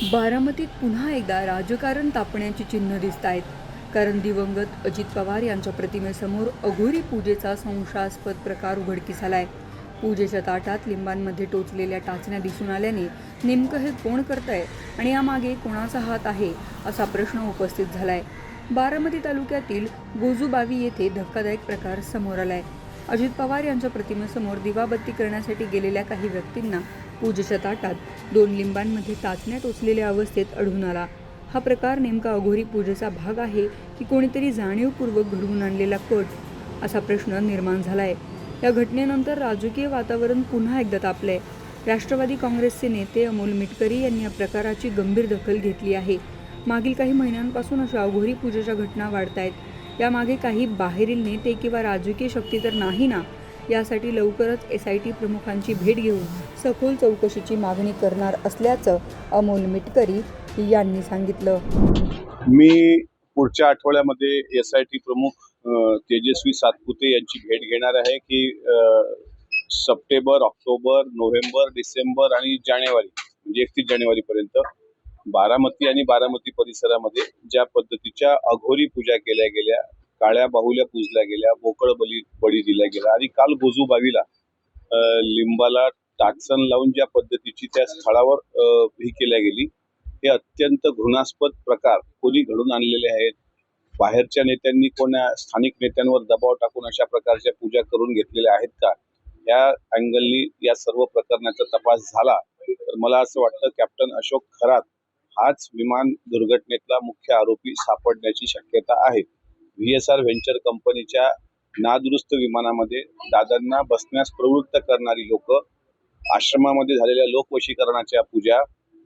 बारामतीत पुन्हा एकदा राजकारण तापण्याची चिन्ह दिसत आहेत. कारण दिवंगत अजित पवार यांच्या प्रतिमेसमोर अघोरी पूजेचा संशयास्पद प्रकार उघडकीस आलाय. पूजेच्या ताटात लिंबांमध्ये टोचलेल्या टाचण्या दिसून आल्याने नेमकं हे कोण करतंय आणि यामागे कोणाचा हात आहे असा प्रश्न उपस्थित झालाय. बारामती तालुक्यातील गोजूबावी येथे धक्कादायक प्रकार समोर आलाय. अजित पवार यांच्या प्रतिमेसमोर दिवाबत्ती करण्यासाठी गेलेल्या काही व्यक्तींना पूजेच्या ताटात 2 लिंबांमध्ये टाचण्या टोचलेल्या अवस्थेत आढळून आला. हा प्रकार नेमका अघोरी पूजेचा भाग आहे की कोणीतरी जाणीवपूर्वक घडवून आणलेला कट, असा प्रश्न निर्माण झालाय. या घटनेनंतर राजकीय वातावरण पुन्हा एकदा तापलंय. राष्ट्रवादी काँग्रेसचे नेते अमोल मिटकरी यांनी या प्रकाराची गंभीर दखल घेतली आहे. मागील काही महिन्यांपासून अशा अघोरी पूजेच्या घटना वाढतायत. यामागे काही बाहेरील नेते किंवा राजकीय शक्ती तर नाही ना? यासाठी लवकरच SIT प्रमुखांची भेट घेऊन सखोल चौकशीची मागणी करणार असल्याचं अमोल मिटकरी यांनी सांगितलं. मी पुढच्या आठवड्यामध्ये SIT प्रमुख तेजस्वी सातपुते यांची भेट घेणार आहे की सप्टेंबर, ऑक्टोबर, नोव्हेंबर, डिसेंबर आणि जानेवारी म्हणजे 31 जानेवारीपर्यंत बारामती आणि बारामती परिसरामध्ये ज्या पद्धतीच्या अघोरी पूजा केल्या गेल्या, काळ्या बाहुल्या पूजल्या गेल्या, बोकळ बळी दिल्या गेला आणि काल गोजूबावीला लिंबाला टाचण लावून ज्या पद्धतीची त्या स्थळावर ही केल्या गेली, हे अत्यंत घृणास्पद प्रकार कोणी घडून आणलेले आहेत. बाहेरच्या नेत्यांनी कोणा स्थानिक नेत्यांवर दबाव टाकून अशा प्रकारच्या पूजा करून घेतलेल्या आहेत का? या अँगलनी या सर्व प्रकरणाचा तपास झाला तर मला असं वाटतं कॅप्टन अशोक खरात हाच विमान दुर्घटनेतला मुख्य आरोपी सापडण्याची शक्यता आहे. VSR व्हेंचर कंपनीच्या नादुरुस्त विमानामध्ये दादांना बसण्यास प्रवृत्त करणारी लोक, आश्रमामध्ये झालेल्या लोकवशीकरणाच्या पूजा,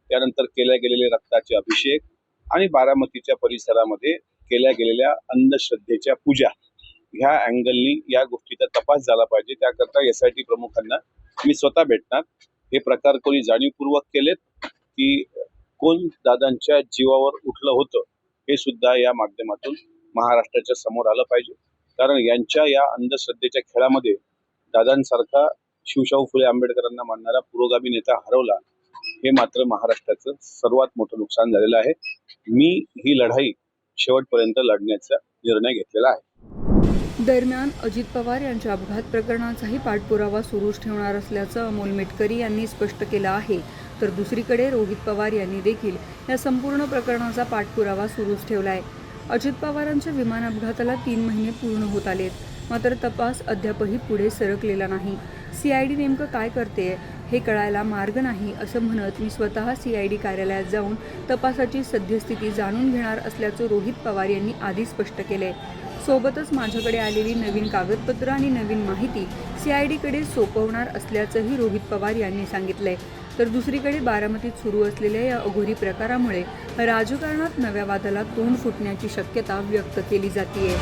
त्यानंतर केल्या गेलेले रक्ताचे अभिषेक आणि बारामतीच्या परिसरामध्ये केल्या गेलेल्या अंधश्रद्धेच्या पूजा, ह्या अँगलनी या गोष्टीचा तपास झाला पाहिजे. त्याकरता SIT प्रमुखांना मी स्वतः भेटणार. हे प्रकार कोणी जाणीवपूर्वक केलेत की कोण दादांच्या जीवावर उठलं होतं, हे सुद्धा या माध्यमातून महाराष्ट्राच्या समोर आलं पाहिजे. कारण यांच्या या अंधश्रद्धेच्या खेळामध्ये दादांसारखा शिवशाहू फुले आंबेडकरांना मानणारा पुरोगामी नेता हरवला, हे मात्र महाराष्ट्राचं सर्वात मोठं नुकसान झालेलं आहे. मी ही लढाई शेवटपर्यंत लढण्याचा निर्णय घेतलेला आहे. दरम्यान अजित पवार यांच्या अपघात प्रकरणाचाही पाठपुरावा सुरूच ठेवणार असल्याचं अमोल मिटकरी यांनी स्पष्ट केलं आहे. तर दुसरीकडे रोहित पवार यांनी देखील या संपूर्ण प्रकरणाचा पाठपुरावा सुरूच ठेवला आहे. अजित पवारांच्या विमान अपघाताला 3 महिने पूर्ण होत आलेत, मात्र तपास अद्यापही पुढे सरकलेला नाही. CID नेमकं काय करते हे कळायला मार्ग नाही असं म्हणत मी स्वतः CID कार्यालयात जाऊन तपासाची सद्यस्थिती जाणून घेणार असल्याचं रोहित पवार यांनी आधी स्पष्ट केलंय. सोबतच माझ्याकडे आलेली नवीन कागदपत्र आणि नवीन माहिती CIDकडे सोपवणार असल्याचंही रोहित पवार यांनी सांगितलंय. तर दुसरीकडे बारामतीत सुरू असलेल्या या अघोरी प्रकारामुळे राजकारणात नव्या वादाला तोंड फुटण्याची शक्यता व्यक्त केली जातेय.